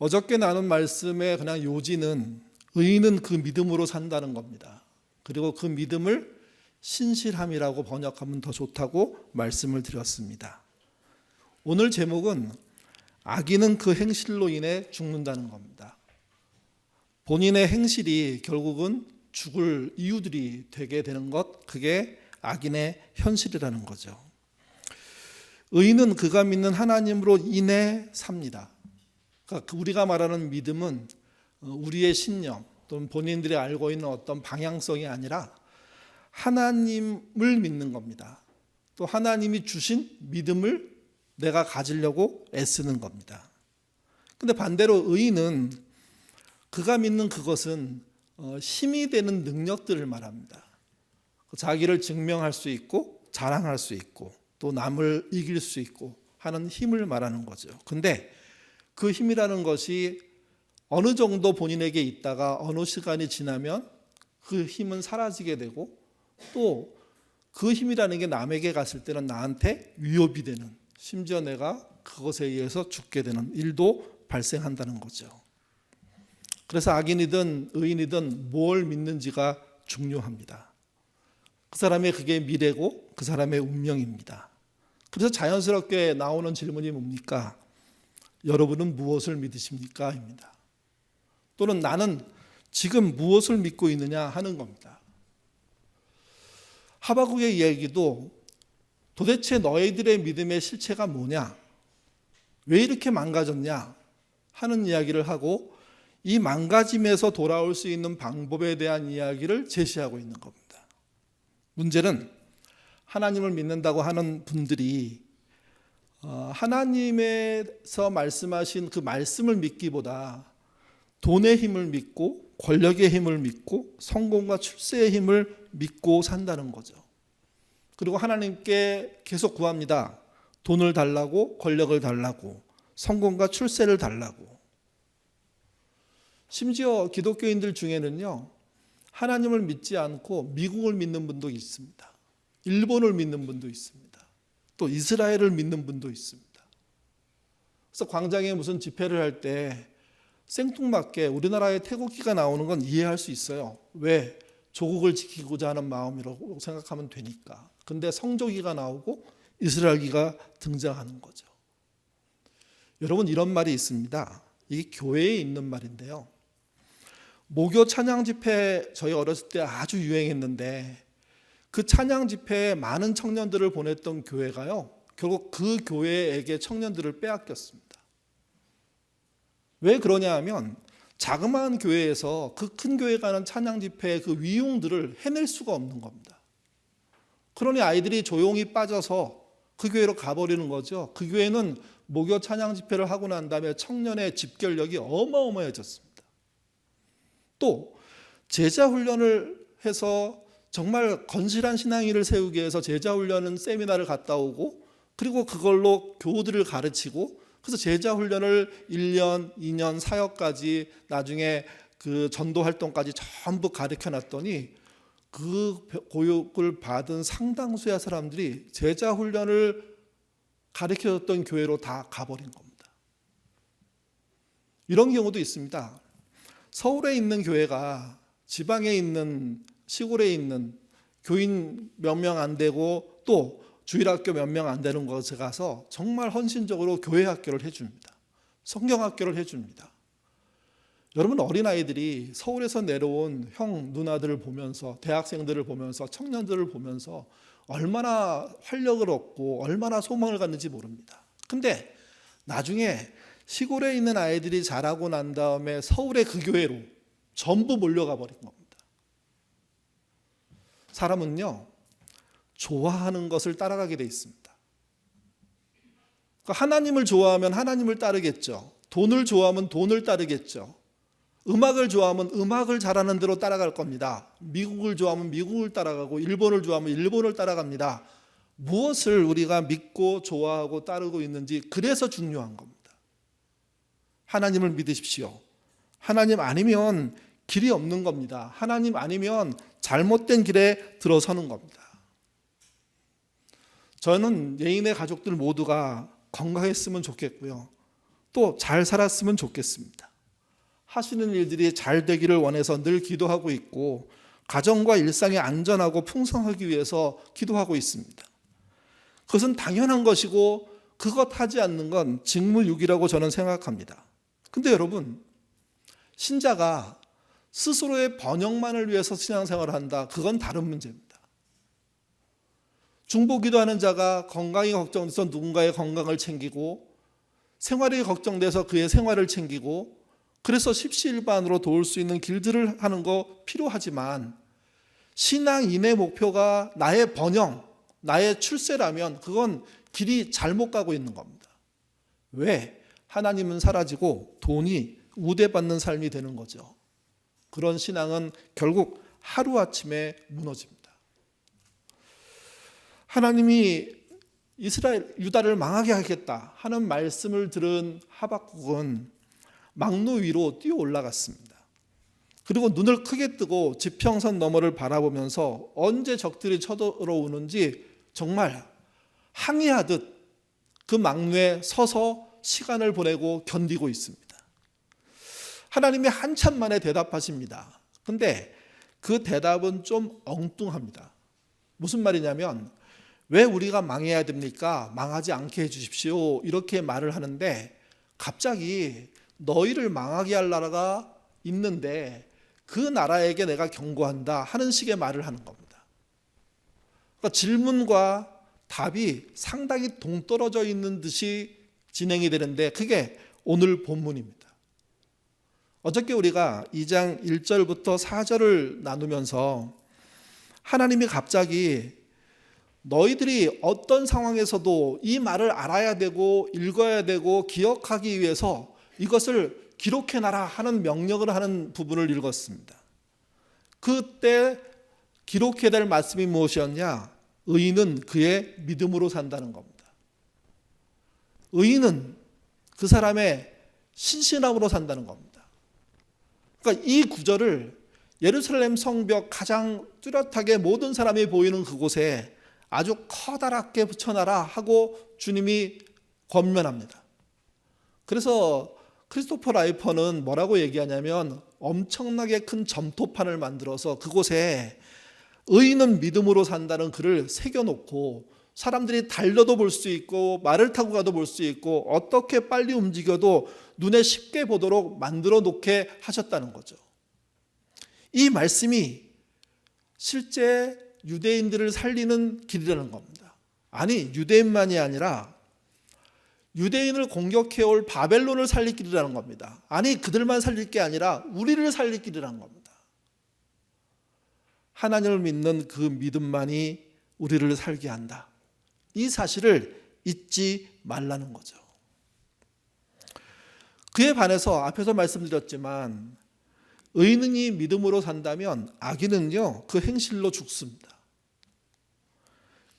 어저께 나눈 말씀의 그냥 요지는 의인은 그 믿음으로 산다는 겁니다. 그리고 그 믿음을 신실함이라고 번역하면 더 좋다고 말씀을 드렸습니다. 오늘 제목은 악인은 그 행실로 인해 죽는다는 겁니다. 본인의 행실이 결국은 죽을 이유들이 되게 되는 것, 그게 악인의 현실이라는 거죠. 의인은 그가 믿는 하나님으로 인해 삽니다. 그러니까 우리가 말하는 믿음은 우리의 신념 또는 본인들이 알고 있는 어떤 방향성이 아니라 하나님을 믿는 겁니다. 또 하나님이 주신 믿음을 내가 가지려고 애쓰는 겁니다. 근데 반대로 의인은 그가 믿는 그것은 힘이 되는 능력들을 말합니다. 자기를 증명할 수 있고 자랑할 수 있고 또 남을 이길 수 있고 하는 힘을 말하는 거죠. 근데 그 힘이라는 것이 어느 정도 본인에게 있다가 어느 시간이 지나면 그 힘은 사라지게 되고 또 그 힘이라는 게 남에게 갔을 때는 나한테 위협이 되는, 심지어 내가 그것에 의해서 죽게 되는 일도 발생한다는 거죠. 그래서 악인이든 의인이든 뭘 믿는지가 중요합니다. 그 사람의 그게 미래고 그 사람의 운명입니다. 그래서 자연스럽게 나오는 질문이 뭡니까? 여러분은 무엇을 믿으십니까? 입니다. 또는 나는 지금 무엇을 믿고 있느냐 하는 겁니다. 하박국의 이야기도 도대체 너희들의 믿음의 실체가 뭐냐? 왜 이렇게 망가졌냐? 하는 이야기를 하고 이 망가짐에서 돌아올 수 있는 방법에 대한 이야기를 제시하고 있는 겁니다. 문제는 하나님을 믿는다고 하는 분들이 하나님에서 말씀하신 그 말씀을 믿기보다 돈의 힘을 믿고 권력의 힘을 믿고 성공과 출세의 힘을 믿고 산다는 거죠. 그리고 하나님께 계속 구합니다. 돈을 달라고, 권력을 달라고, 성공과 출세를 달라고. 심지어 기독교인들 중에는요, 하나님을 믿지 않고 미국을 믿는 분도 있습니다. 일본을 믿는 분도 있습니다. 또 이스라엘을 믿는 분도 있습니다. 그래서 광장에 무슨 집회를 할 때 생뚱맞게 우리나라의 태국기가 나오는 건 이해할 수 있어요. 왜? 조국을 지키고자 하는 마음이라고 생각하면 되니까. 근데 성조기가 나오고 이스라엘기가 등장하는 거죠. 여러분, 이런 말이 있습니다. 이게 교회에 있는 말인데요. 모교 찬양 집회 저희 어렸을 때 아주 유행했는데 그 찬양 집회에 많은 청년들을 보냈던 교회가요, 결국 그 교회에게 청년들을 빼앗겼습니다. 왜 그러냐 하면 자그마한 교회에서 그 큰 교회 가는 찬양 집회의 그 위용들을 해낼 수가 없는 겁니다. 그러니 아이들이 조용히 빠져서 그 교회로 가버리는 거죠. 그 교회는 모교 찬양 집회를 하고 난 다음에 청년의 집결력이 어마어마해졌습니다. 또 제자 훈련을 해서 정말 건실한 신앙인을 세우기 위해서 제자 훈련은 세미나를 갔다 오고 그리고 그걸로 교우들을 가르치고 그래서 제자 훈련을 1년, 2년, 사역까지 나중에 그 전도 활동까지 전부 가르쳐 놨더니 그 교육을 받은 상당수의 사람들이 제자 훈련을 가르쳐 줬던 교회로 다 가버린 겁니다. 이런 경우도 있습니다. 서울에 있는 교회가 지방에 있는 시골에 있는 교인 몇 명 안 되고 또 주일학교 몇 명 안 되는 곳에 가서 정말 헌신적으로 교회 학교를 해줍니다. 성경 학교를 해줍니다. 여러분, 어린아이들이 서울에서 내려온 형, 누나들을 보면서 대학생들을 보면서 청년들을 보면서 얼마나 활력을 얻고 얼마나 소망을 갖는지 모릅니다. 근데 나중에 시골에 있는 아이들이 자라고 난 다음에 서울의 그 교회로 전부 몰려가 버린 겁니다. 사람은요, 좋아하는 것을 따라가게 돼 있습니다. 그러니까 하나님을 좋아하면 하나님을 따르겠죠. 돈을 좋아하면 돈을 따르겠죠. 음악을 좋아하면 음악을 잘하는 대로 따라갈 겁니다. 미국을 좋아하면 미국을 따라가고 일본을 좋아하면 일본을 따라갑니다. 무엇을 우리가 믿고 좋아하고 따르고 있는지 그래서 중요한 겁니다. 하나님을 믿으십시오. 하나님 아니면 길이 없는 겁니다. 하나님 아니면 잘못된 길에 들어서는 겁니다. 저는 예인의 가족들 모두가 건강했으면 좋겠고요. 또 잘 살았으면 좋겠습니다. 하시는 일들이 잘 되기를 원해서 늘 기도하고 있고 가정과 일상이 안전하고 풍성하기 위해서 기도하고 있습니다. 그것은 당연한 것이고 그것 하지 않는 건 직무유기라고 저는 생각합니다. 근데 여러분, 신자가 스스로의 번영만을 위해서 신앙생활을 한다, 그건 다른 문제입니다. 중보기도하는 자가 건강이 걱정돼서 누군가의 건강을 챙기고 생활이 걱정돼서 그의 생활을 챙기고 그래서 십시일반으로 도울 수 있는 길들을 하는 거 필요하지만 신앙인의 목표가 나의 번영, 나의 출세라면 그건 길이 잘못 가고 있는 겁니다. 왜? 하나님은 사라지고 돈이 우대받는 삶이 되는 거죠. 그런 신앙은 결국 하루아침에 무너집니다. 하나님이 이스라엘, 유다를 망하게 하겠다 하는 말씀을 들은 하박국은 망노 위로 뛰어 올라갔습니다. 그리고 눈을 크게 뜨고 지평선 너머를 바라보면서 언제 적들이 쳐들어오는지 정말 항해하듯 그 망노에 서서 시간을 보내고 견디고 있습니다. 하나님이 한참 만에 대답하십니다. 근데 그 대답은 좀 엉뚱합니다. 무슨 말이냐면 왜 우리가 망해야 됩니까? 망하지 않게 해주십시오. 이렇게 말을 하는데 갑자기 너희를 망하게 할 나라가 있는데 그 나라에게 내가 경고한다 하는 식의 말을 하는 겁니다. 그러니까 질문과 답이 상당히 동떨어져 있는 듯이 진행이 되는데 그게 오늘 본문입니다. 어저께 우리가 2장 1절부터 4절을 나누면서 하나님이 갑자기 너희들이 어떤 상황에서도 이 말을 알아야 되고 읽어야 되고 기억하기 위해서 이것을 기록해놔라 하는 명령을 하는 부분을 읽었습니다. 그때 기록해야 될 말씀이 무엇이었냐? 의인은 그의 믿음으로 산다는 겁니다. 의인은 그 사람의 신실함으로 산다는 겁니다. 그러니까 이 구절을 예루살렘 성벽 가장 뚜렷하게 모든 사람이 보이는 그곳에 아주 커다랗게 붙여놔라 하고 주님이 권면합니다. 그래서 크리스토퍼 라이퍼는 뭐라고 얘기하냐면 엄청나게 큰 점토판을 만들어서 그곳에 의인은 믿음으로 산다는 글을 새겨놓고 사람들이 달려도 볼 수 있고 말을 타고 가도 볼 수 있고 어떻게 빨리 움직여도 눈에 쉽게 보도록 만들어 놓게 하셨다는 거죠. 이 말씀이 실제 유대인들을 살리는 길이라는 겁니다. 아니, 유대인만이 아니라 유대인을 공격해올 바벨론을 살릴 길이라는 겁니다. 아니, 그들만 살릴 게 아니라 우리를 살릴 길이라는 겁니다. 하나님을 믿는 그 믿음만이 우리를 살게 한다. 이 사실을 잊지 말라는 거죠. 그에 반해서 앞에서 말씀드렸지만 의인이 믿음으로 산다면 악인은요 그 행실로 죽습니다.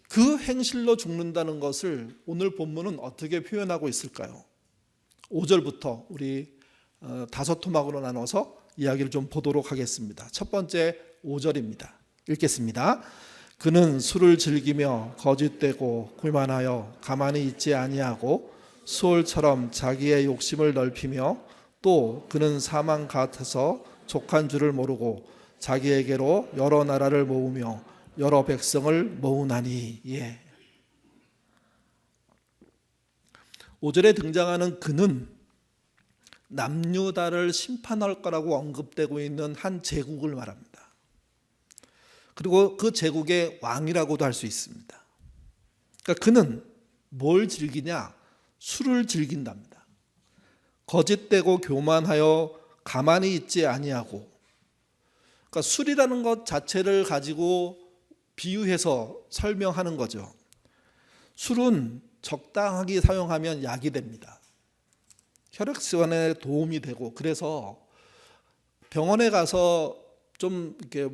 그 행실로 죽는다는 것을 오늘 본문은 어떻게 표현하고 있을까요? 5절부터 우리 5토막으로 나눠서 이야기를 좀 보도록 하겠습니다. 첫 번째 5절입니다. 읽겠습니다. 그는 술을 즐기며 거짓되고 교만하여 가만히 있지 아니하고 수월처럼 자기의 욕심을 넓히며 또 그는 사망 같아서 족한 줄을 모르고 자기에게로 여러 나라를 모으며 여러 백성을 모으나니. 5절에 등장하는 그는 남유다를 심판할 거라고 언급되고 있는 한 제국을 말합니다. 그리고 그 제국의 왕이라고도 할 수 있습니다. 그러니까 그는 뭘 즐기냐? 술을 즐긴답니다. 거짓되고 교만하여 가만히 있지 아니하고. 그러니까 술이라는 것 자체를 가지고 비유해서 설명하는 거죠. 술은 적당하게 사용하면 약이 됩니다. 혈액순환에 도움이 되고, 그래서 병원에 가서 좀 이렇게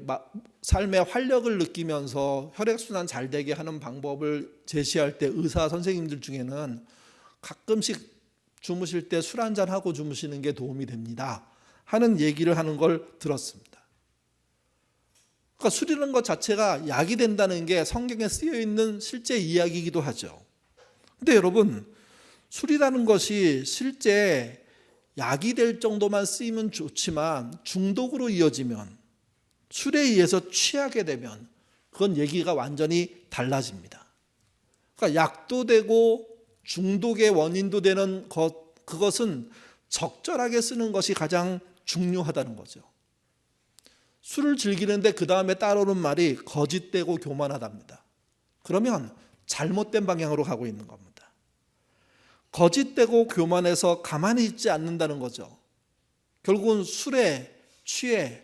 삶의 활력을 느끼면서 혈액순환 잘 되게 하는 방법을 제시할 때 의사 선생님들 중에는 가끔씩 주무실 때 술 한잔 하고 주무시는 게 도움이 됩니다 하는 얘기를 하는 걸 들었습니다. 그러니까 술이라는 것 자체가 약이 된다는 게 성경에 쓰여 있는 실제 이야기이기도 하죠. 근데 여러분, 술이라는 것이 실제 약이 될 정도만 쓰이면 좋지만 중독으로 이어지면, 술에 의해서 취하게 되면 그건 얘기가 완전히 달라집니다. 그러니까 약도 되고 중독의 원인도 되는 그것은 적절하게 쓰는 것이 가장 중요하다는 거죠. 술을 즐기는데 그 다음에 따라오는 말이 거짓되고 교만하답니다. 그러면 잘못된 방향으로 가고 있는 겁니다. 거짓되고 교만해서 가만히 있지 않는다는 거죠. 결국은 술에 취해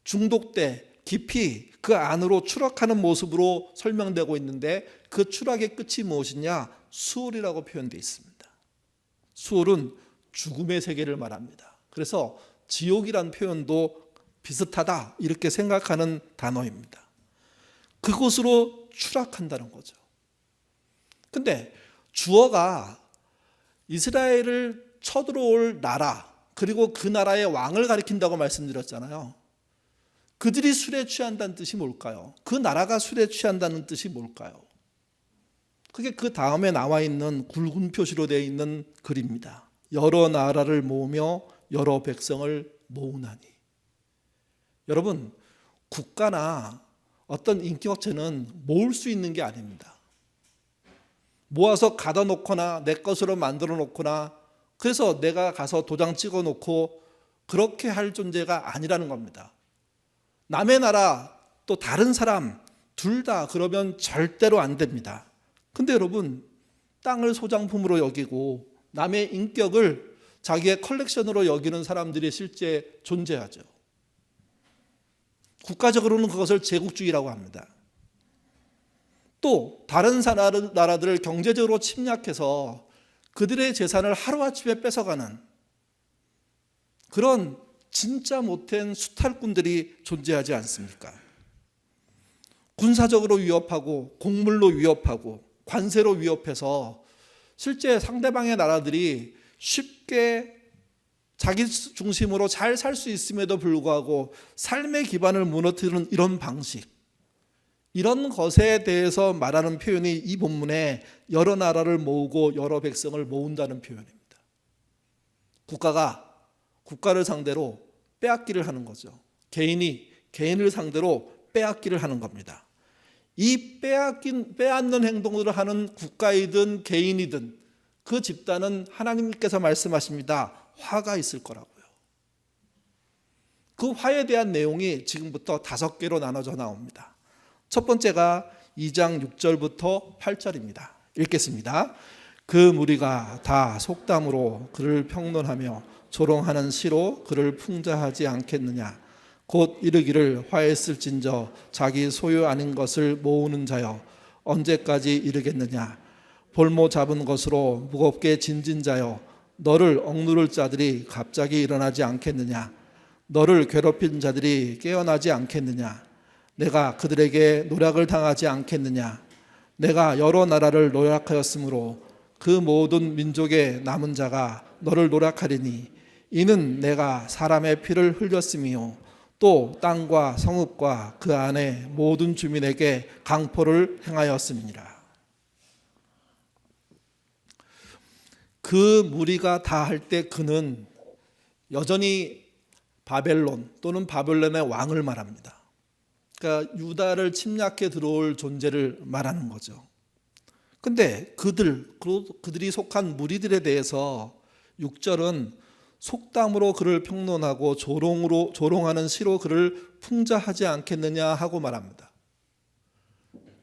중독돼 깊이 그 안으로 추락하는 모습으로 설명되고 있는데, 그 추락의 끝이 무엇이냐? 수월이라고 표현되어 있습니다. 수월은 죽음의 세계를 말합니다. 그래서 지옥이란 표현도 비슷하다 이렇게 생각하는 단어입니다. 그곳으로 추락한다는 거죠. 근데 주어가 이스라엘을 쳐들어올 나라, 그리고 그 나라의 왕을 가리킨다고 말씀드렸잖아요. 그들이 술에 취한다는 뜻이 뭘까요? 그 나라가 술에 취한다는 뜻이 뭘까요? 그게 그 다음에 나와 있는 굵은 표시로 되어 있는 글입니다. 여러 나라를 모으며 여러 백성을 모으나니. 여러분, 국가나 어떤 인격체는 모을 수 있는 게 아닙니다. 모아서 가둬 놓거나 내 것으로 만들어 놓거나, 그래서 내가 가서 도장 찍어 놓고 그렇게 할 존재가 아니라는 겁니다. 남의 나라 또 다른 사람 둘 다 그러면 절대로 안 됩니다. 근데 여러분, 땅을 소장품으로 여기고 남의 인격을 자기의 컬렉션으로 여기는 사람들이 실제 존재하죠. 국가적으로는 그것을 제국주의라고 합니다. 또 다른 나라들을 경제적으로 침략해서 그들의 재산을 하루아침에 뺏어가는 그런 진짜 못된 수탈꾼들이 존재하지 않습니까? 군사적으로 위협하고 곡물로 위협하고 관세로 위협해서 실제 상대방의 나라들이 쉽게 자기 중심으로 잘 살 수 있음에도 불구하고 삶의 기반을 무너뜨리는 이런 방식, 이런 것에 대해서 말하는 표현이 이 본문에 여러 나라를 모으고 여러 백성을 모은다는 표현입니다. 국가가 국가를 상대로 빼앗기를 하는 거죠. 개인이 개인을 상대로 빼앗기를 하는 겁니다. 이 빼앗는 행동을 하는 국가이든 개인이든 그 집단은 하나님께서 말씀하십니다. 화가 있을 거라고요. 그 화에 대한 내용이 지금부터 5개로 나눠져 나옵니다. 첫 번째가 2장 6절부터 8절입니다. 읽겠습니다. 그 무리가 다 속담으로 그를 평론하며 조롱하는 시로 그를 풍자하지 않겠느냐. 곧 이르기를 화했을진저 자기 소유 아닌 것을 모으는 자여 언제까지 이르겠느냐. 볼모 잡은 것으로 무겁게 진진 자여 너를 억누를 자들이 갑자기 일어나지 않겠느냐. 너를 괴롭힌 자들이 깨어나지 않겠느냐. 내가 그들에게 노략을 당하지 않겠느냐. 내가 여러 나라를 노략하였으므로 그 모든 민족의 남은 자가 너를 노략하리니 이는 내가 사람의 피를 흘렸으며 또 땅과 성읍과 그 안에 모든 주민에게 강포를 행하였음이니라. 그 무리가 다 할 때 그는 여전히 바벨론 또는 바벨론의 왕을 말합니다. 그러니까 유다를 침략해 들어올 존재를 말하는 거죠. 근데 그들이 속한 무리들에 대해서 6절은 속담으로 그를 평론하고 조롱하는 시로 그를 풍자하지 않겠느냐 하고 말합니다.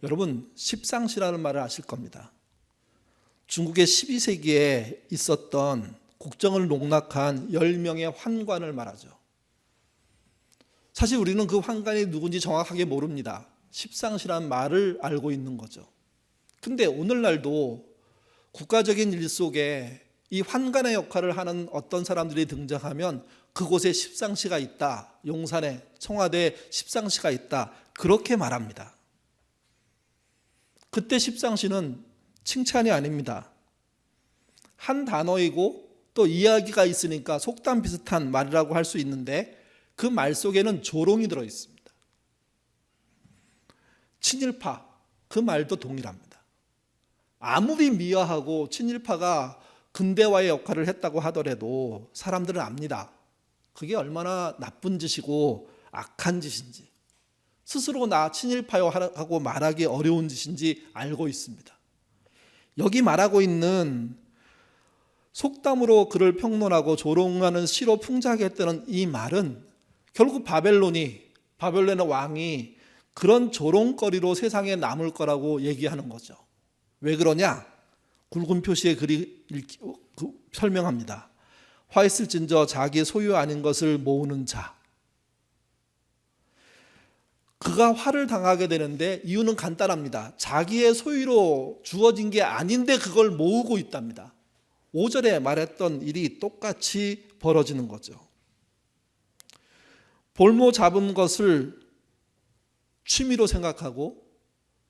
여러분, 십상시라는 말을 아실 겁니다. 중국의 12세기에 있었던 국정을 농락한 10명의 환관을 말하죠. 사실 우리는 그 환관이 누군지 정확하게 모릅니다. 십상시라는 말을 알고 있는 거죠. 근데 오늘날도 국가적인 일 속에 이 환관의 역할을 하는 어떤 사람들이 등장하면 그곳에 십상시가 있다. 용산에 청와대에 십상시가 있다. 그렇게 말합니다. 그때 십상시는 칭찬이 아닙니다. 한 단어이고 또 이야기가 있으니까 속담 비슷한 말이라고 할 수 있는데 그 말 속에는 조롱이 들어 있습니다. 친일파, 그 말도 동일합니다. 아무리 미화하고 친일파가 근대화의 역할을 했다고 하더라도 사람들은 압니다. 그게 얼마나 나쁜 짓이고 악한 짓인지, 스스로 나 친일파요하고 말하기 어려운 짓인지 알고 있습니다. 여기 말하고 있는 속담으로 그를 평론하고 조롱하는 시로 풍자하게 했다는 이 말은 결국 바벨론의 왕이 그런 조롱거리로 세상에 남을 거라고 얘기하는 거죠. 왜 그러냐? 굵은 표시에 글이 설명합니다. 화 있을진저 자기 소유 아닌 것을 모으는 자. 그가 화를 당하게 되는데 이유는 간단합니다. 자기의 소유로 주어진 게 아닌데 그걸 모으고 있답니다. 5절에 말했던 일이 똑같이 벌어지는 거죠. 볼모 잡은 것을 취미로 생각하고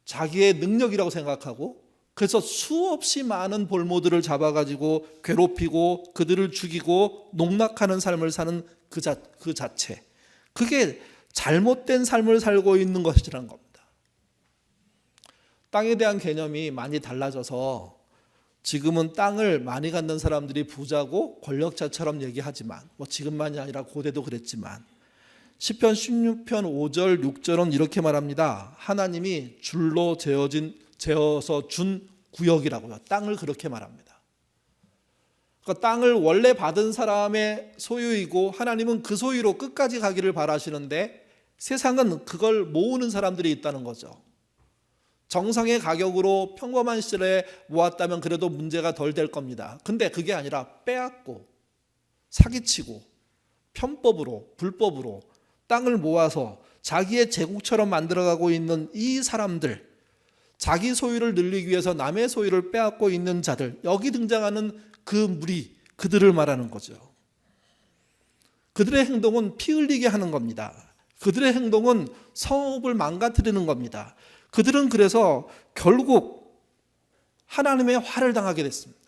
자기의 능력이라고 생각하고 그래서 수없이 많은 볼모들을 잡아가지고 괴롭히고 그들을 죽이고 농락하는 삶을 사는 그 자체, 그게 잘못된 삶을 살고 있는 것이라는 겁니다. 땅에 대한 개념이 많이 달라져서 지금은 땅을 많이 갖는 사람들이 부자고 권력자처럼 얘기하지만, 지금만이 아니라 고대도 그랬지만, 시편 16편 5절 6절은 이렇게 말합니다. 하나님이 줄로 재어서 준 구역이라고요. 땅을 그렇게 말합니다. 그러니까 땅을 원래 받은 사람의 소유이고 하나님은 그 소유로 끝까지 가기를 바라시는데 세상은 그걸 모으는 사람들이 있다는 거죠. 정상의 가격으로 평범한 시절에 모았다면 그래도 문제가 덜 될 겁니다. 근데 그게 아니라 빼앗고 사기치고 편법으로 불법으로 땅을 모아서 자기의 제국처럼 만들어가고 있는 이 사람들, 자기 소유를 늘리기 위해서 남의 소유를 빼앗고 있는 자들, 여기 등장하는 그 무리, 그들을 말하는 거죠. 그들의 행동은 피 흘리게 하는 겁니다. 그들의 행동은 성읍을 망가뜨리는 겁니다. 그들은 그래서 결국 하나님의 화를 당하게 됐습니다.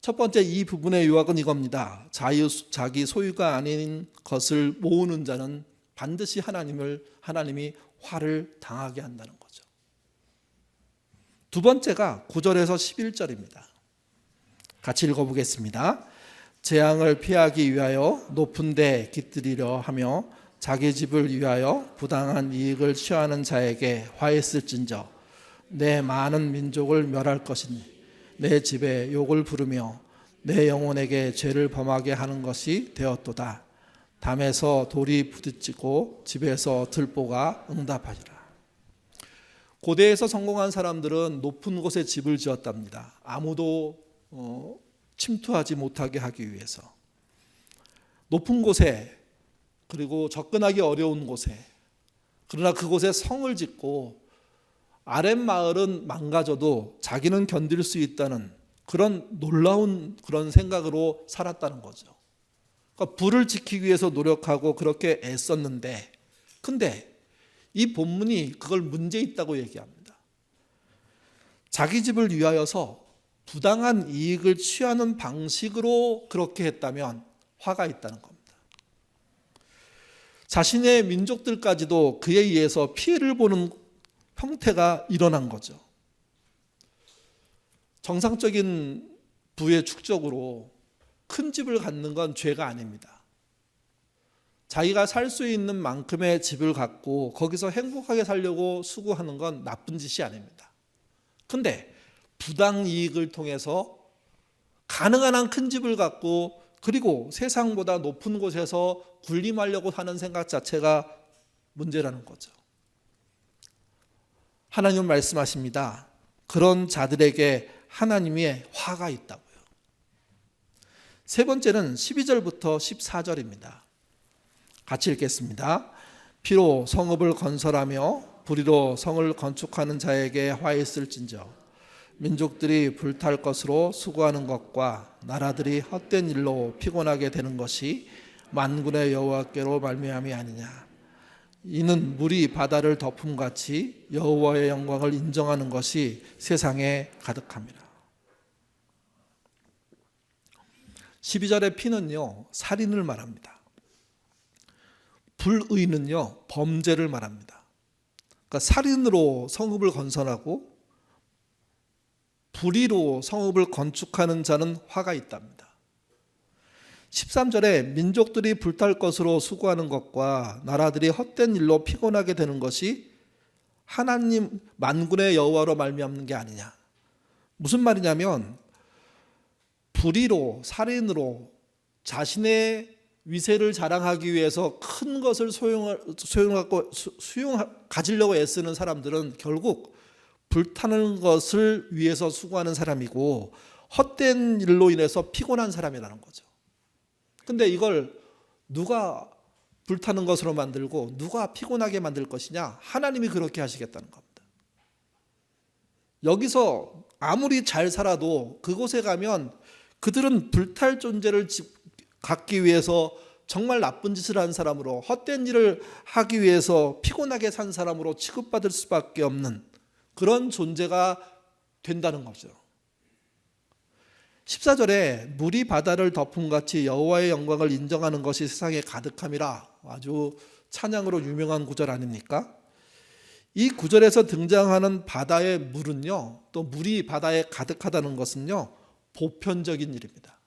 첫 번째 이 부분의 요약은 이겁니다. 자기 소유가 아닌 것을 모으는 자는 반드시 하나님이 화를 당하게 한다는 거죠. 두 번째가 9절에서 11절입니다. 같이 읽어보겠습니다. 재앙을 피하기 위하여 높은 데 깃들이려 하며 자기 집을 위하여 부당한 이익을 취하는 자에게 화했을진저 내 많은 민족을 멸할 것이니 내 집에 욕을 부르며 내 영혼에게 죄를 범하게 하는 것이 되었도다. 담에서 돌이 부딪히고 집에서 들보가 응답하리라. 고대에서 성공한 사람들은 높은 곳에 집을 지었답니다. 아무도 침투하지 못하게 하기 위해서. 높은 곳에, 그리고 접근하기 어려운 곳에, 그러나 그곳에 성을 짓고 아랫마을은 망가져도 자기는 견딜 수 있다는 그런 놀라운 그런 생각으로 살았다는 거죠. 그러니까 부를 지키기 위해서 노력하고 그렇게 애썼는데, 근데 이 본문이 그걸 문제 있다고 얘기합니다. 자기 집을 위하여서 부당한 이익을 취하는 방식으로 그렇게 했다면 화가 있다는 겁니다. 자신의 민족들까지도 그에 의해서 피해를 보는 형태가 일어난 거죠. 정상적인 부의 축적으로 큰 집을 갖는 건 죄가 아닙니다. 자기가 살 수 있는 만큼의 집을 갖고 거기서 행복하게 살려고 수고하는 건 나쁜 짓이 아닙니다. 근데 부당 이익을 통해서 가능한 한 큰 집을 갖고 그리고 세상보다 높은 곳에서 군림하려고 하는 생각 자체가 문제라는 거죠. 하나님은 말씀하십니다. 그런 자들에게 하나님의 화가 있다고요. 세 번째는 12절부터 14절입니다. 같이 읽겠습니다. 피로 성읍을 건설하며 불의로 성을 건축하는 자에게 화 있을진저 민족들이 불탈 것으로 수고하는 것과 나라들이 헛된 일로 피곤하게 되는 것이 만군의 여호와께로 말미암이 아니냐. 이는 물이 바다를 덮음같이 여호와의 영광을 인정하는 것이 세상에 가득합니다. 12절의 피는요, 살인을 말합니다. 불의는요, 범죄를 말합니다. 그러니까 살인으로 성읍을 건설하고 불의로 성읍을 건축하는 자는 화가 있답니다. 13절에 민족들이 불탈 것으로 수고하는 것과 나라들이 헛된 일로 피곤하게 되는 것이 하나님 만군의 여호와로 말미암는 게 아니냐. 무슨 말이냐면 불의로 살인으로 자신의 위세를 자랑하기 위해서 큰 것을 가지려고 애쓰는 사람들은 결국 불타는 것을 위해서 수고하는 사람이고 헛된 일로 인해서 피곤한 사람이라는 거죠. 근데 이걸 누가 불타는 것으로 만들고 누가 피곤하게 만들 것이냐? 하나님이 그렇게 하시겠다는 겁니다. 여기서 아무리 잘 살아도 그곳에 가면 그들은 불탈 존재를 갖기 위해서 정말 나쁜 짓을 한 사람으로, 헛된 일을 하기 위해서 피곤하게 산 사람으로 취급받을 수밖에 없는 그런 존재가 된다는 거죠. 14절에 물이 바다를 덮음같이 여호와의 영광을 인정하는 것이 세상에 가득함이라, 아주 찬양으로 유명한 구절 아닙니까? 이 구절에서 등장하는 바다의 물은요, 또 물이 바다에 가득하다는 것은요, 보편적인 일입니다.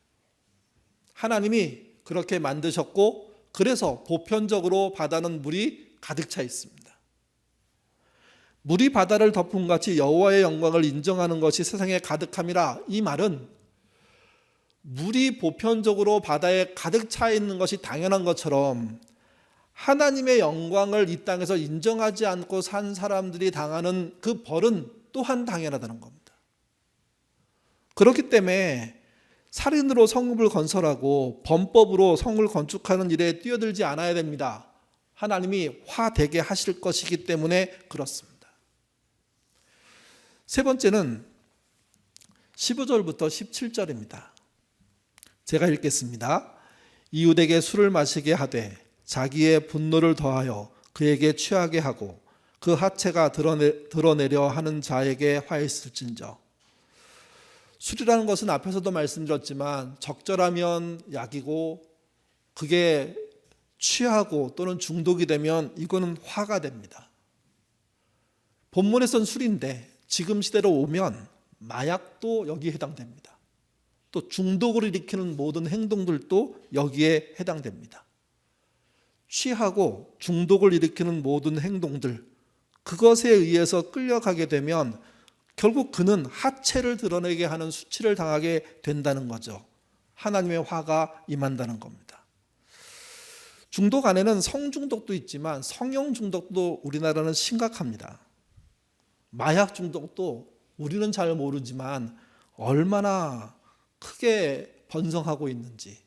하나님이 그렇게 만드셨고 그래서 보편적으로 바다는 물이 가득 차 있습니다. 물이 바다를 덮음같이 여호와의 영광을 인정하는 것이 세상에 가득함이라, 이 말은 물이 보편적으로 바다에 가득 차 있는 것이 당연한 것처럼 하나님의 영광을 이 땅에서 인정하지 않고 산 사람들이 당하는 그 벌은 또한 당연하다는 겁니다. 그렇기 때문에 살인으로 성읍을 건설하고 범법으로 성을 건축하는 일에 뛰어들지 않아야 됩니다. 하나님이 화되게 하실 것이기 때문에 그렇습니다. 세 번째는 15절부터 17절입니다. 제가 읽겠습니다. 이웃에게 술을 마시게 하되 자기의 분노를 더하여 그에게 취하게 하고 그 하체가 드러내려 하는 자에게 화했을진저. 술이라는 것은 앞에서도 말씀드렸지만 적절하면 약이고 그게 취하고 또는 중독이 되면 이거는 화가 됩니다. 본문에선 술인데 지금 시대로 오면 마약도 여기에 해당됩니다. 또 중독을 일으키는 모든 행동들도 여기에 해당됩니다. 취하고 중독을 일으키는 모든 행동들, 그것에 의해서 끌려가게 되면 결국 그는 하체를 드러내게 하는 수치를 당하게 된다는 거죠. 하나님의 화가 임한다는 겁니다. 중독 안에는 성중독도 있지만 성형 중독도 우리나라는 심각합니다. 마약 중독도 우리는 잘 모르지만 얼마나 크게 번성하고 있는지.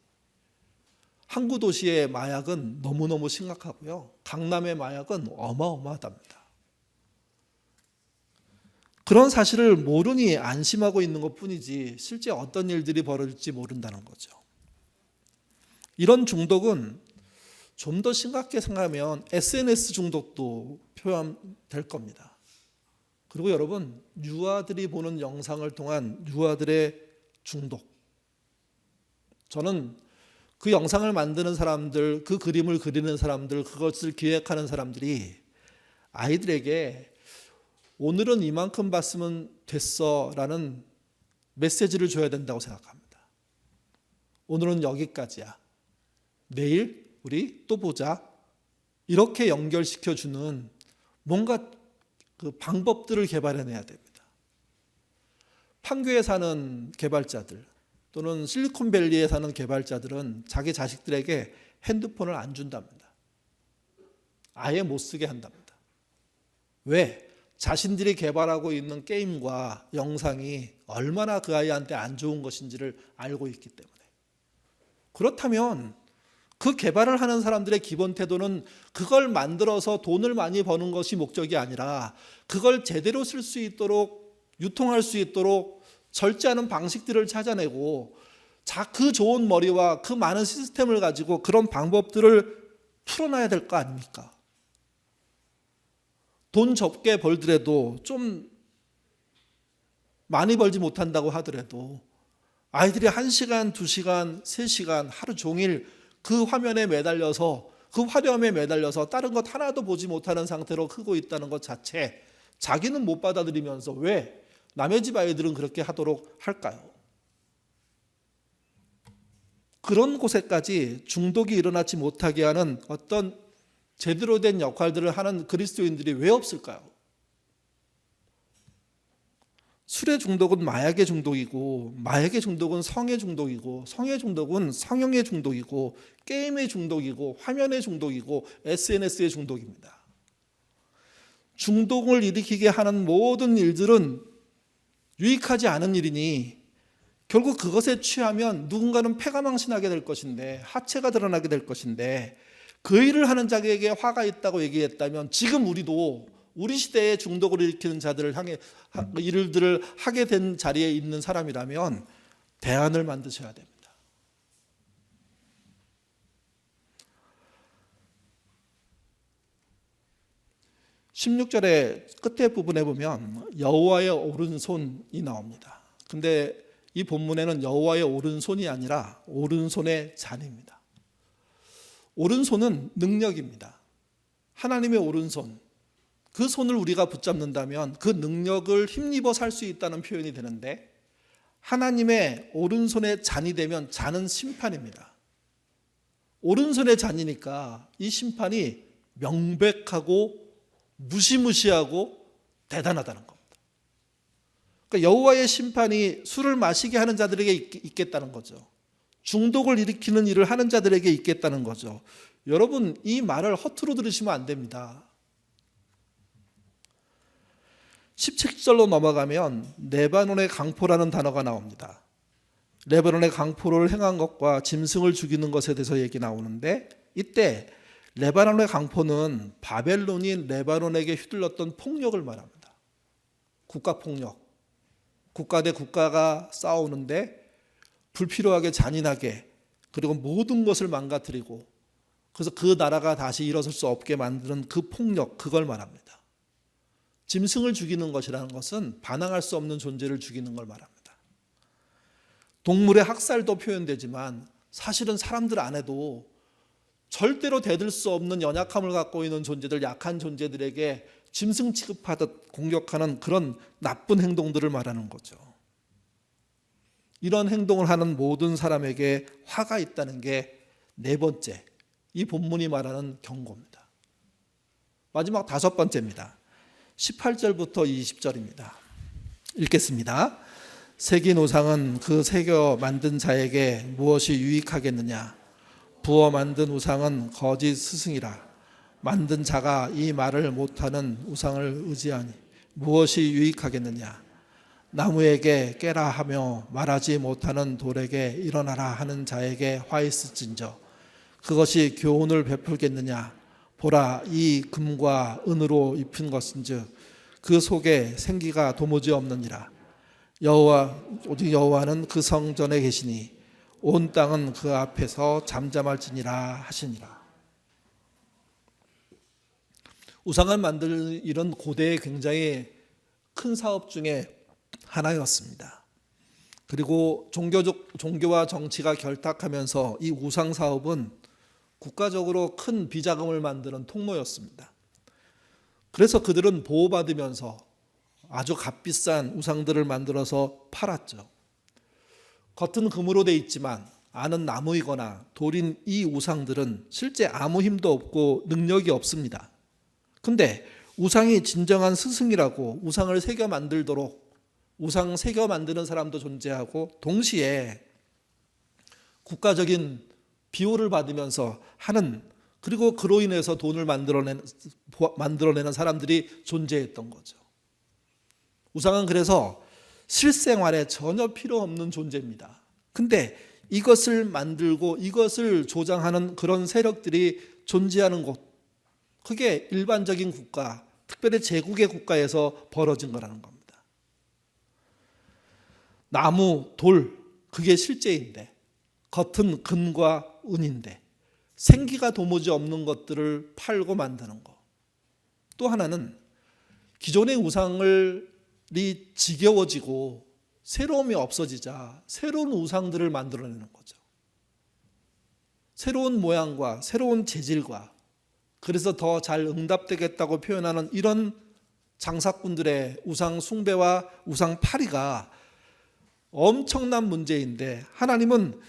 항구 도시의 마약은 너무너무 심각하고요. 강남의 마약은 어마어마하답니다. 그런 사실을 모르니 안심하고 있는 것뿐이지 실제 어떤 일들이 벌어질지 모른다는 거죠. 이런 중독은 좀 더 심각하게 생각하면 SNS 중독도 포함될 겁니다. 그리고 여러분, 유아들이 보는 영상을 통한 유아들의 중독. 저는 그 영상을 만드는 사람들, 그 그림을 그리는 사람들, 그것을 기획하는 사람들이 아이들에게 오늘은 이만큼 봤으면 됐어 라는 메시지를 줘야 된다고 생각합니다. 오늘은 여기까지야. 내일 우리 또 보자. 이렇게 연결시켜주는 뭔가 그 방법들을 개발해내야 됩니다. 판교에 사는 개발자들 또는 실리콘밸리에 사는 개발자들은 자기 자식들에게 핸드폰을 안 준답니다. 아예 못 쓰게 한답니다. 왜? 자신들이 개발하고 있는 게임과 영상이 얼마나 그 아이한테 안 좋은 것인지를 알고 있기 때문에. 그렇다면 그 개발을 하는 사람들의 기본 태도는 그걸 만들어서 돈을 많이 버는 것이 목적이 아니라 그걸 제대로 쓸 수 있도록, 유통할 수 있도록 절제하는 방식들을 찾아내고 그 좋은 머리와 그 많은 시스템을 가지고 그런 방법들을 풀어놔야 될 거 아닙니까? 돈 적게 벌더라도 좀 많이 벌지 못한다고 하더라도 아이들이 1시간, 2시간, 3시간 하루 종일 그 화면에 매달려서 그 화려함에 매달려서 다른 것 하나도 보지 못하는 상태로 크고 있다는 것 자체 자기는 못 받아들이면서 왜? 남의 집 아이들은 그렇게 하도록 할까요? 그런 곳에까지 중독이 일어나지 못하게 하는 어떤 제대로 된 역할들을 하는 그리스도인들이 왜 없을까요? 술의 중독은 마약의 중독이고, 마약의 중독은 성의 중독이고, 성의 중독은 성형의 중독이고, 게임의 중독이고, 화면의 중독이고, SNS의 중독입니다. 중독을 일으키게 하는 모든 일들은 유익하지 않은 일이니 결국 그것에 취하면 누군가는 패가망신하게 될 것인데, 하체가 드러나게 될 것인데, 그 일을 하는 자에게 화가 있다고 얘기했다면 지금 우리도 우리 시대에 중독을 일으키는 자들을 향해 일들을 하게 된 자리에 있는 사람이라면 대안을 만드셔야 됩니다. 16절의 끝에 부분에 보면 여호와의 오른손이 나옵니다. 근데 이 본문에는 여호와의 오른손이 아니라 오른손의 잔입니다. 오른손은 능력입니다. 하나님의 오른손, 그 손을 우리가 붙잡는다면 그 능력을 힘입어 살 수 있다는 표현이 되는데, 하나님의 오른손의 잔이 되면 잔은 심판입니다. 오른손의 잔이니까 이 심판이 명백하고 무시무시하고 대단하다는 겁니다. 그러니까 여호와의 심판이 술을 마시게 하는 자들에게 있겠다는 거죠. 중독을 일으키는 일을 하는 자들에게 있겠다는 거죠. 여러분, 이 말을 허투루 들으시면 안 됩니다. 17절로 넘어가면 레바논의 강포라는 단어가 나옵니다. 레바논의 강포를 행한 것과 짐승을 죽이는 것에 대해서 얘기 나오는데, 이때 레바논의 강포는 바벨론이 레바논에게 휘둘렀던 폭력을 말합니다. 국가폭력. 국가 대 국가가 싸우는데 불필요하게 잔인하게, 그리고 모든 것을 망가뜨리고, 그래서 그 나라가 다시 일어설 수 없게 만드는 그 폭력, 그걸 말합니다. 짐승을 죽이는 것이라는 것은 반항할 수 없는 존재를 죽이는 걸 말합니다. 동물의 학살도 표현되지만 사실은 사람들 안에도 절대로 대들 수 없는 연약함을 갖고 있는 존재들, 약한 존재들에게 짐승 취급하듯 공격하는 그런 나쁜 행동들을 말하는 거죠. 이런 행동을 하는 모든 사람에게 화가 있다는 게 네 번째, 이 본문이 말하는 경고입니다. 마지막 다섯 번째입니다. 18절부터 20절입니다. 읽겠습니다. 새긴 우상은 그 새겨 만든 자에게 무엇이 유익하겠느냐? 부어 만든 우상은 거짓 스승이라. 만든 자가 이 말을 못하는 우상을 의지하니 무엇이 유익하겠느냐? 나무에게 깨라 하며 말하지 못하는 돌에게 일어나라 하는 자에게 화 있을진저 그것이 교훈을 베풀겠느냐? 보라, 이 금과 은으로 입힌 것인즉 그 속에 생기가 도무지 없느니라. 오직 여호와는 그 성전에 계시니 온 땅은 그 앞에서 잠잠할지니라 하시니라. 우상을 만들 일은 고대의 굉장히 큰 사업 중에 하나였습니다. 그리고 종교와 정치가 결탁하면서 이 우상 사업은 국가적으로 큰 비자금을 만드는 통로였습니다. 그래서 그들은 보호받으면서 아주 값비싼 우상들을 만들어서 팔았죠. 겉은 금으로 돼 있지만 안은 나무이거나 돌인 이 우상들은 실제 아무 힘도 없고 능력이 없습니다. 근데 우상이 진정한 스승이라고 우상을 새겨 만들도록 우상 새겨 만드는 사람도 존재하고, 동시에 국가적인 비호를 받으면서 하는, 그리고 그로 인해서 돈을 만들어내는 사람들이 존재했던 거죠. 우상은 그래서 실생활에 전혀 필요 없는 존재입니다. 근데 이것을 만들고 이것을 조장하는 그런 세력들이 존재하는 곳, 그게 일반적인 국가, 특별히 제국의 국가에서 벌어진 거라는 겁니다. 나무, 돌, 그게 실제인데, 겉은 금과 은인데 생기가 도무지 없는 것들을 팔고 만드는 것. 또 하나는 기존의 우상이 지겨워지고 새로움이 없어지자 새로운 우상들을 만들어내는 거죠. 새로운 모양과 새로운 재질과, 그래서 더 잘 응답되겠다고 표현하는 이런 장사꾼들의 우상 숭배와 우상 파리가 엄청난 문제인데 하나님은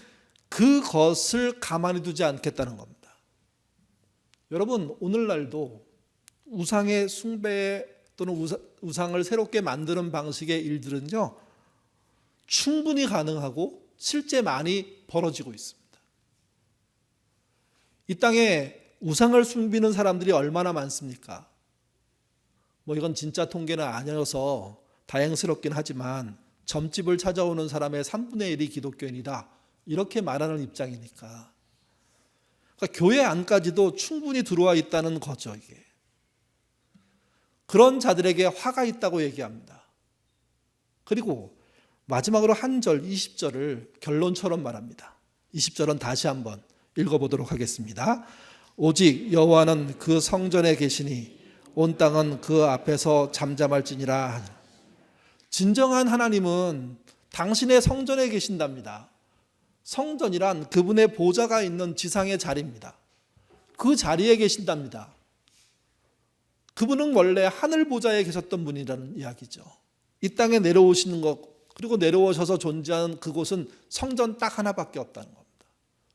그것을 가만히 두지 않겠다는 겁니다. 여러분, 오늘날도 우상의 숭배 또는 우상을 새롭게 만드는 방식의 일들은요, 충분히 가능하고 실제 많이 벌어지고 있습니다. 이 땅에 우상을 숨기는 사람들이 얼마나 많습니까? 이건 진짜 통계는 아니어서 다행스럽긴 하지만 점집을 찾아오는 사람의 3분의 1이 기독교인이다, 이렇게 말하는 입장이니까. 그러니까 교회 안까지도 충분히 들어와 있다는 거죠. 이게 그런 자들에게 화가 있다고 얘기합니다. 그리고 마지막으로 한 절 20절을 결론처럼 말합니다. 20절은 다시 한번 읽어보도록 하겠습니다. 오직 여호와는 그 성전에 계시니 온 땅은 그 앞에서 잠잠할지니라. 진정한 하나님은 당신의 성전에 계신답니다. 성전이란 그분의 보좌가 있는 지상의 자리입니다. 그 자리에 계신답니다. 그분은 원래 하늘 보좌에 계셨던 분이라는 이야기죠. 이 땅에 내려오시는 것, 그리고 내려오셔서 존재하는 그곳은 성전 딱 하나밖에 없다는 겁니다.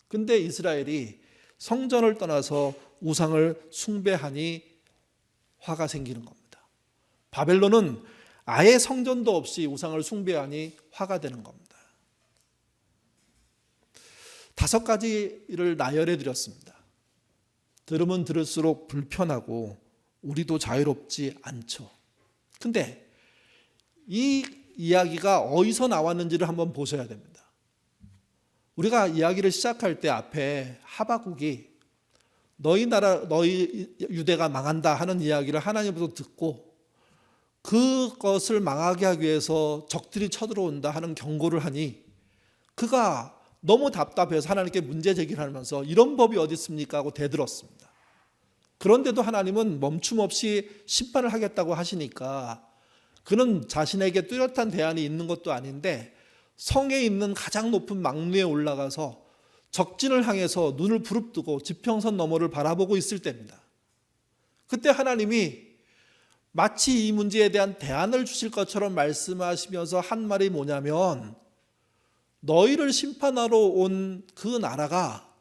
근데 이스라엘이 성전을 떠나서 우상을 숭배하니 화가 생기는 겁니다. 바벨론은 아예 성전도 없이 우상을 숭배하니 화가 되는 겁니다. 5가지를 나열해 드렸습니다. 들으면 들을수록 불편하고 우리도 자유롭지 않죠. 근데 이 이야기가 어디서 나왔는지를 한번 보셔야 됩니다. 우리가 이야기를 시작할 때 앞에 하박국이 너희 유대가 망한다 하는 이야기를 하나님으로부터 듣고 그것을 망하게 하기 위해서 적들이 쳐들어온다 하는 경고를 하니 그가 너무 답답해서 하나님께 문제 제기를 하면서 이런 법이 어디 있습니까 하고 대들었습니다. 그런데도 하나님은 멈춤 없이 심판을 하겠다고 하시니까 그는 자신에게 뚜렷한 대안이 있는 것도 아닌데 성에 있는 가장 높은 망루에 올라가서 적진을 향해서 눈을 부릅뜨고 지평선 너머를 바라보고 있을 때입니다. 그때 하나님이 마치 이 문제에 대한 대안을 주실 것처럼 말씀하시면서 한 말이 뭐냐면 너희를 심판하러 온 그 나라가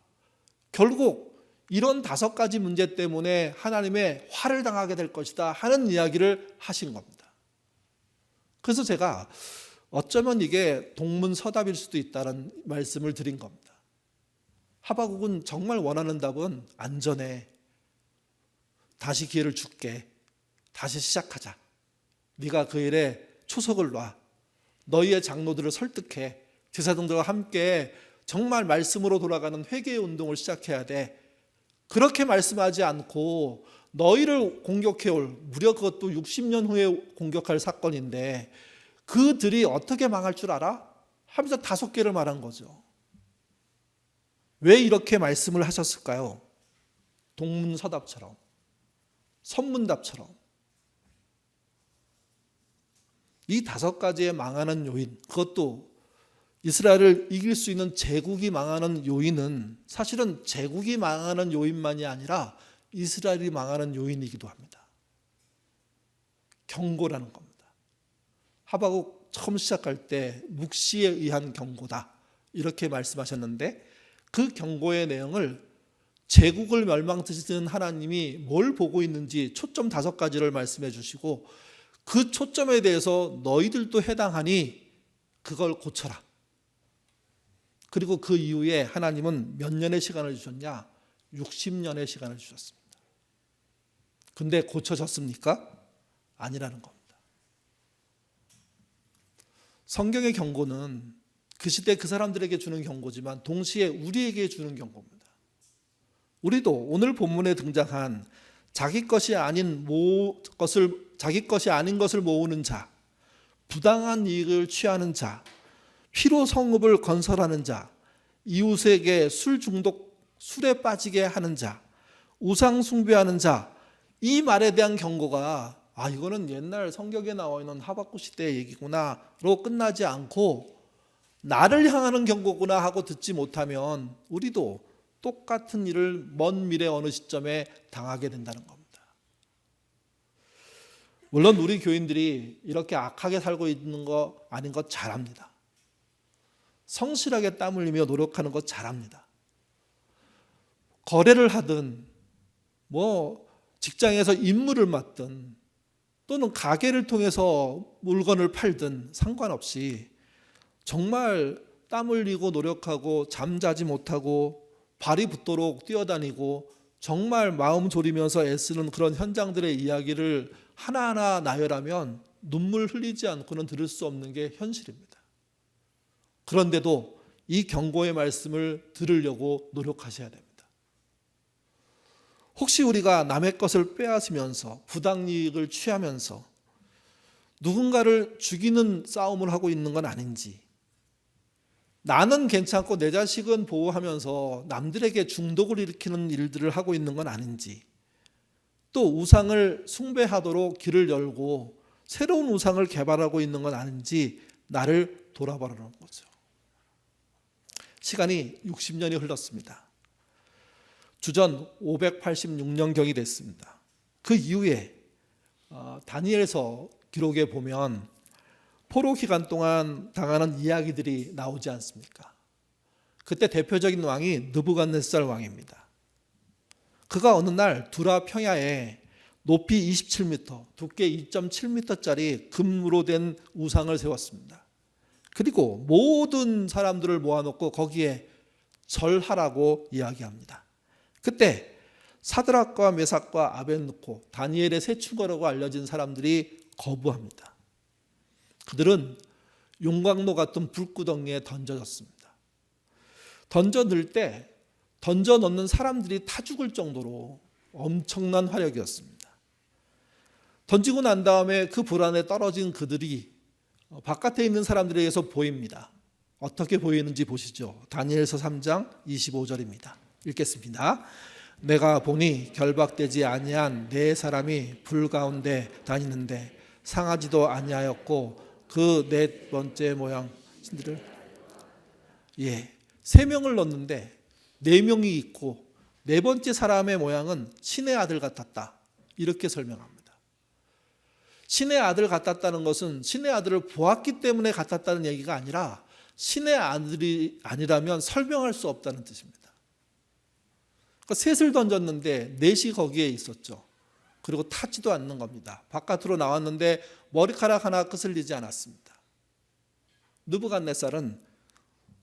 결국 이런 5가지 문제 때문에 하나님의 화를 당하게 될 것이다 하는 이야기를 하신 겁니다. 그래서 제가 어쩌면 이게 동문서답일 수도 있다는 말씀을 드린 겁니다. 하박국은 정말 원하는 답은 안전해. 다시 기회를 줄게. 다시 시작하자. 네가 그 일에 초석을 놔. 너희의 장로들을 설득해. 제사장들과 함께 정말 말씀으로 돌아가는 회개의 운동을 시작해야 돼. 그렇게 말씀하지 않고 너희를 공격해올, 무려 그것도 60년 후에 공격할 사건인데 그들이 어떻게 망할 줄 알아? 하면서 5개를 말한 거죠. 왜 이렇게 말씀을 하셨을까요? 동문서답처럼, 선문답처럼. 이 5가지의 망하는 요인, 그것도 이스라엘을 이길 수 있는 제국이 망하는 요인은 사실은 제국이 망하는 요인만이 아니라 이스라엘이 망하는 요인이기도 합니다. 경고라는 겁니다. 하박국 처음 시작할 때 묵시에 의한 경고다 이렇게 말씀하셨는데 그 경고의 내용을 제국을 멸망시키는 하나님이 뭘 보고 있는지 초점 5가지를 말씀해 주시고 그 초점에 대해서 너희들도 해당하니 그걸 고쳐라. 그리고 그 이후에 하나님은 몇 년의 시간을 주셨냐? 60년의 시간을 주셨습니다. 근데 고쳐졌습니까? 아니라는 겁니다. 성경의 경고는 그 시대 그 사람들에게 주는 경고지만 동시에 우리에게 주는 경고입니다. 우리도 오늘 본문에 등장한 자기 것이 아닌 것을 모으는 자, 부당한 이익을 취하는 자, 피로 성읍을 건설하는 자, 이웃에게 술에 빠지게 하는 자, 우상 숭배하는 자, 이 말에 대한 경고가 이거는 옛날 성경에 나와 있는 하박국 시대의 얘기구나로 끝나지 않고 나를 향하는 경고구나 하고 듣지 못하면 우리도 똑같은 일을 먼 미래 어느 시점에 당하게 된다는 겁니다. 물론 우리 교인들이 이렇게 악하게 살고 있는 거 아닌 것 잘 압니다. 성실하게 땀 흘리며 노력하는 것 잘 압니다. 거래를 하든 직장에서 임무를 맡든 또는 가게를 통해서 물건을 팔든 상관없이 정말 땀 흘리고 노력하고 잠자지 못하고 발이 붓도록 뛰어다니고 정말 마음 졸이면서 애쓰는 그런 현장들의 이야기를 하나하나 나열하면 눈물 흘리지 않고는 들을 수 없는 게 현실입니다. 그런데도 이 경고의 말씀을 들으려고 노력하셔야 됩니다. 혹시 우리가 남의 것을 빼앗으면서 부당이익을 취하면서 누군가를 죽이는 싸움을 하고 있는 건 아닌지, 나는 괜찮고 내 자식은 보호하면서 남들에게 중독을 일으키는 일들을 하고 있는 건 아닌지, 또 우상을 숭배하도록 길을 열고 새로운 우상을 개발하고 있는 건 아닌지 나를 돌아보라는 거죠. 시간이 60년이 흘렀습니다. 주전 586년경이 됐습니다. 그 이후에 다니엘서 기록에 보면 포로 기간 동안 당하는 이야기들이 나오지 않습니까? 그때 대표적인 왕이 느부갓네살 왕입니다. 그가 어느 날 두라 평야에 높이 27m, 두께 2.7m짜리 금으로 된 우상을 세웠습니다. 그리고 모든 사람들을 모아놓고 거기에 절하라고 이야기합니다. 그때 사드락과 메삭과 아벳느고, 다니엘의 세 충거라고 알려진 사람들이 거부합니다. 그들은 용광로 같은 불구덩이에 던져졌습니다. 던져 넣을 때 던져 넣는 사람들이 타 죽을 정도로 엄청난 화력이었습니다. 던지고 난 다음에 그 불 안에 떨어진 그들이 바깥에 있는 사람들에게서 보입니다. 어떻게 보이는지 보시죠. 다니엘서 3장 25절입니다. 읽겠습니다. 내가 보니 결박되지 아니한 네 사람이 불 가운데 다니는데 상하지도 아니하였고 그 네 번째 모양 신들을 세 명을 넣었는데 네 명이 있고 네 번째 사람의 모양은 신의 아들 같았다. 이렇게 설명합니다. 신의 아들 같았다는 것은 신의 아들을 보았기 때문에 같았다는 얘기가 아니라 신의 아들이 아니라면 설명할 수 없다는 뜻입니다. 그러니까 셋을 던졌는데 넷이 거기에 있었죠. 그리고 타지도 않는 겁니다. 바깥으로 나왔는데 머리카락 하나 끄슬리지 않았습니다. 느부갓네살은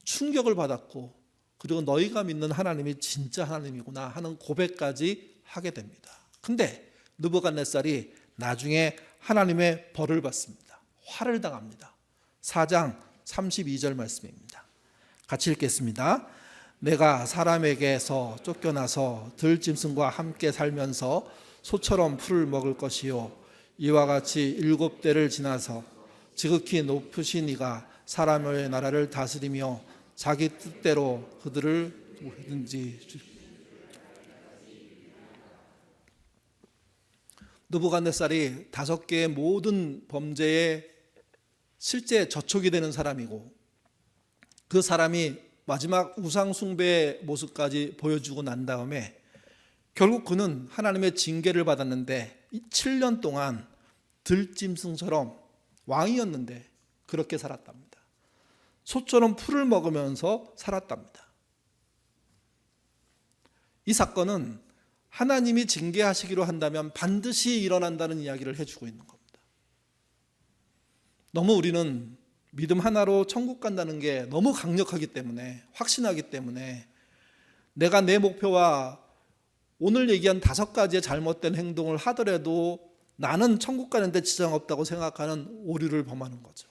충격을 받았고, 그리고 너희가 믿는 하나님이 진짜 하나님이구나 하는 고백까지 하게 됩니다. 근데 느부갓네살이 나중에 하나님의 벌을 받습니다. 화를 당합니다. 4장 32절 말씀입니다. 같이 읽겠습니다. 내가 사람에게서 쫓겨나서 들짐승과 함께 살면서 소처럼 풀을 먹을 것이요, 이와 같이 7대를 지나서 지극히 높으신 이가 사람의 나라를 다스리며 자기 뜻대로 그들을 누구든지. 느부갓네살이 5개의 모든 범죄에 실제 저촉이 되는 사람이고, 그 사람이 마지막 우상 숭배의 모습까지 보여주고 난 다음에 결국 그는 하나님의 징계를 받았는데 7년 동안 들짐승처럼 왕이었는데 그렇게 살았답니다. 소처럼 풀을 먹으면서 살았답니다. 이 사건은 하나님이 징계하시기로 한다면 반드시 일어난다는 이야기를 해주고 있는 겁니다. 너무 우리는 믿음 하나로 천국 간다는 게 너무 강력하기 때문에, 확신하기 때문에 내가 내 목표와 오늘 얘기한 5가지의 잘못된 행동을 하더라도 나는 천국 가는데 지장 없다고 생각하는 오류를 범하는 거죠.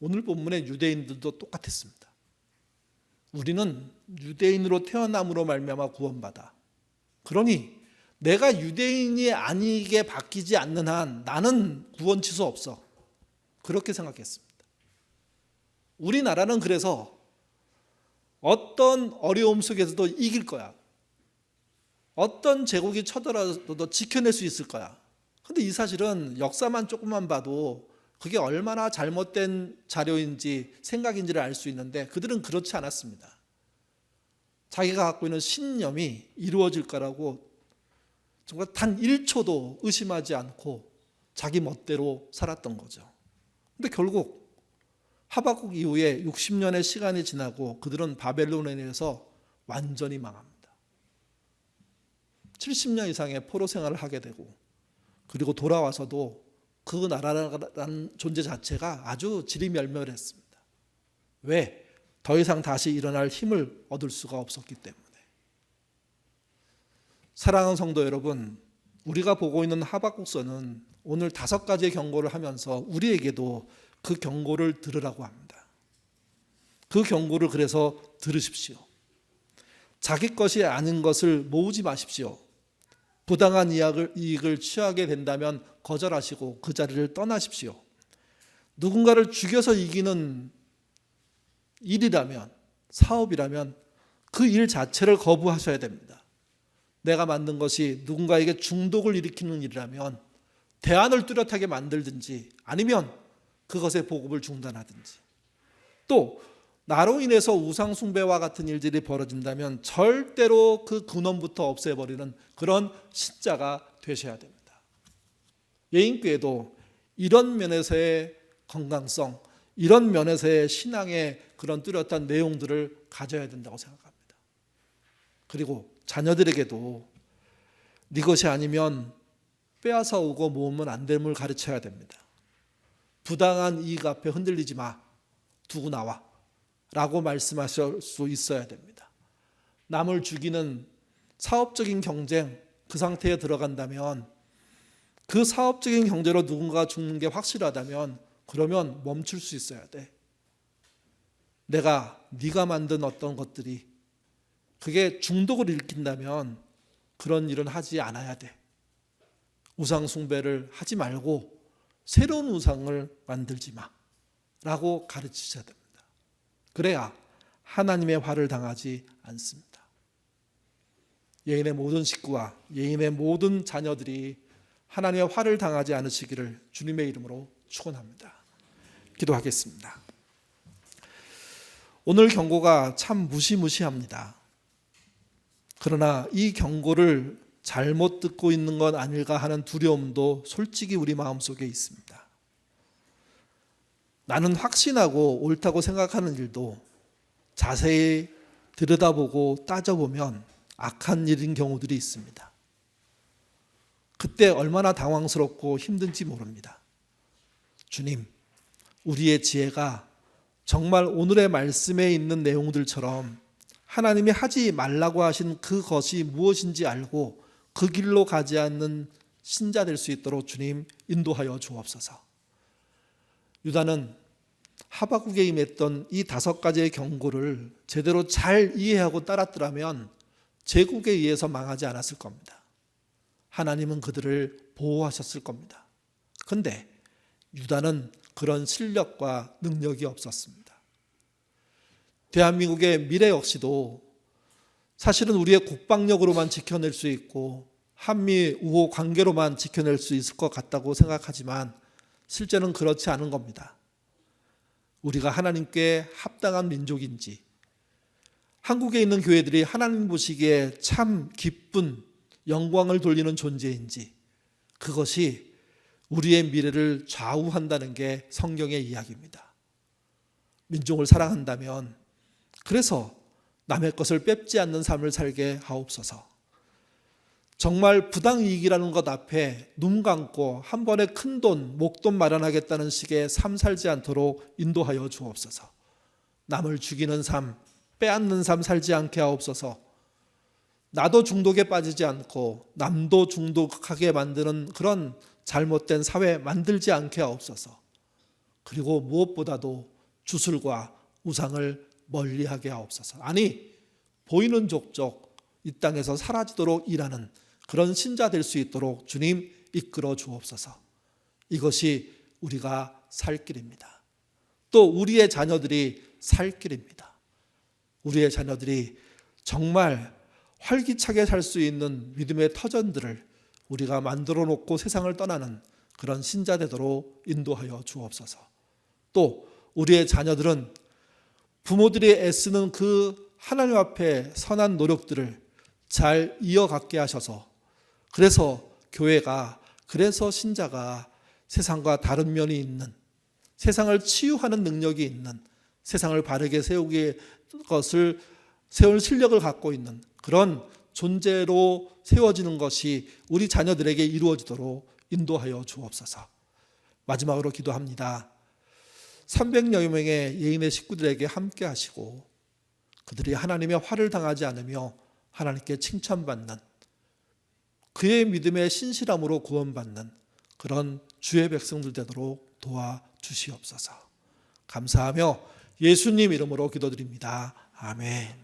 오늘 본문의 유대인들도 똑같았습니다. 우리는 유대인으로 태어남으로 말미암아 구원받아. 그러니 내가 유대인이 아니게 바뀌지 않는 한 나는 구원 취소 없어. 그렇게 생각했습니다. 우리나라는 그래서 어떤 어려움 속에서도 이길 거야. 어떤 제국이 쳐들어도 지켜낼 수 있을 거야. 그런데 이 사실은 역사만 조금만 봐도 그게 얼마나 잘못된 자료인지 생각인지를 알 수 있는데, 그들은 그렇지 않았습니다. 자기가 갖고 있는 신념이 이루어질 거라고 정말 단 1초도 의심하지 않고 자기 멋대로 살았던 거죠. 근데 결국 하박국 이후에 60년의 시간이 지나고 그들은 바벨론에 의해서 완전히 망합니다. 70년 이상의 포로 생활을 하게 되고, 그리고 돌아와서도 그 나라라는 존재 자체가 아주 지리멸멸했습니다. 왜? 더 이상 다시 일어날 힘을 얻을 수가 없었기 때문에. 사랑하는 성도 여러분, 우리가 보고 있는 하박국서는 오늘 5가지의 경고를 하면서 우리에게도 그 경고를 들으라고 합니다. 그 경고를 그래서 들으십시오. 자기 것이 아닌 것을 모으지 마십시오. 부당한 이익을 취하게 된다면 거절하시고 그 자리를 떠나십시오. 누군가를 죽여서 이기는 일이라면, 사업이라면 그 일 자체를 거부하셔야 됩니다. 내가 만든 것이 누군가에게 중독을 일으키는 일이라면 대안을 뚜렷하게 만들든지 아니면 그것의 보급을 중단하든지, 또 나로 인해서 우상숭배와 같은 일들이 벌어진다면 절대로 그 근원부터 없애버리는 그런 신자가 되셔야 됩니다. 예인교회도 이런 면에서의 건강성, 이런 면에서의 신앙의 그런 뚜렷한 내용들을 가져야 된다고 생각합니다. 그리고 자녀들에게도 네 것이 아니면 빼앗아 오고 모으면 안 됨을 가르쳐야 됩니다. 부당한 이익 앞에 흔들리지 마, 두고 나와 라고 말씀하실 수 있어야 됩니다. 남을 죽이는 사업적인 경쟁, 그 상태에 들어간다면, 그 사업적인 경제로 누군가 죽는 게 확실하다면 그러면 멈출 수 있어야 돼. 네가 만든 어떤 것들이 그게 중독을 일으킨다면 그런 일은 하지 않아야 돼. 우상 숭배를 하지 말고 새로운 우상을 만들지 마 라고 가르치셔야 됩니다. 그래야 하나님의 화를 당하지 않습니다. 예인의 모든 식구와 예인의 모든 자녀들이 하나님의 화를 당하지 않으시기를 주님의 이름으로 축원합니다. 기도하겠습니다. 오늘 경고가 참 무시무시합니다. 그러나 이 경고를 잘못 듣고 있는 건 아닐까 하는 두려움도 솔직히 우리 마음속에 있습니다. 나는 확신하고 옳다고 생각하는 일도 자세히 들여다보고 따져보면 악한 일인 경우들이 있습니다. 그때 얼마나 당황스럽고 힘든지 모릅니다. 주님, 우리의 지혜가 정말 오늘의 말씀에 있는 내용들처럼 하나님이 하지 말라고 하신 그것이 무엇인지 알고 그 길로 가지 않는 신자 될 수 있도록 주님 인도하여 주옵소서. 유다는 하박국에 임했던 이 5가지의 경고를 제대로 잘 이해하고 따랐더라면 제국에 의해서 망하지 않았을 겁니다. 하나님은 그들을 보호하셨을 겁니다. 그런데 유다는 그런 실력과 능력이 없었습니다. 대한민국의 미래 역시도 사실은 우리의 국방력으로만 지켜낼 수 있고 한미 우호 관계로만 지켜낼 수 있을 것 같다고 생각하지만 실제는 그렇지 않은 겁니다. 우리가 하나님께 합당한 민족인지, 한국에 있는 교회들이 하나님 보시기에 참 기쁜 영광을 돌리는 존재인지, 그것이 우리의 미래를 좌우한다는 게 성경의 이야기입니다. 민족을 사랑한다면 그래서 남의 것을 뺏지 않는 삶을 살게 하옵소서. 정말 부당이익이라는 것 앞에 눈 감고 한 번에 큰돈, 목돈 마련하겠다는 식의 삶 살지 않도록 인도하여 주옵소서. 남을 죽이는 삶, 빼앗는 삶 살지 않게 하옵소서. 나도 중독에 빠지지 않고 남도 중독하게 만드는 그런 잘못된 사회 만들지 않게 하옵소서. 그리고 무엇보다도 주술과 우상을 멀리하게 하옵소서. 아니, 보이는 족족 이 땅에서 사라지도록 일하는 그런 신자 될 수 있도록 주님 이끌어 주옵소서. 이것이 우리가 살 길입니다. 또 우리의 자녀들이 살 길입니다. 우리의 자녀들이 정말 활기차게 살 수 있는 믿음의 터전들을 우리가 만들어 놓고 세상을 떠나는 그런 신자 되도록 인도하여 주옵소서. 또 우리의 자녀들은 부모들이 애쓰는 그 하나님 앞에 선한 노력들을 잘 이어가게 하셔서 그래서 교회가, 그래서 신자가 세상과 다른 면이 있는, 세상을 치유하는 능력이 있는, 세상을 바르게 세울 실력을 갖고 있는 그런 존재로 세워지는 것이 우리 자녀들에게 이루어지도록 인도하여 주옵소서. 마지막으로 기도합니다. 300여 명의 예인의 식구들에게 함께 하시고 그들이 하나님의 화를 당하지 않으며 하나님께 칭찬받는, 그의 믿음의 신실함으로 구원받는 그런 주의 백성들 되도록 도와주시옵소서. 감사하며 예수님 이름으로 기도드립니다. 아멘.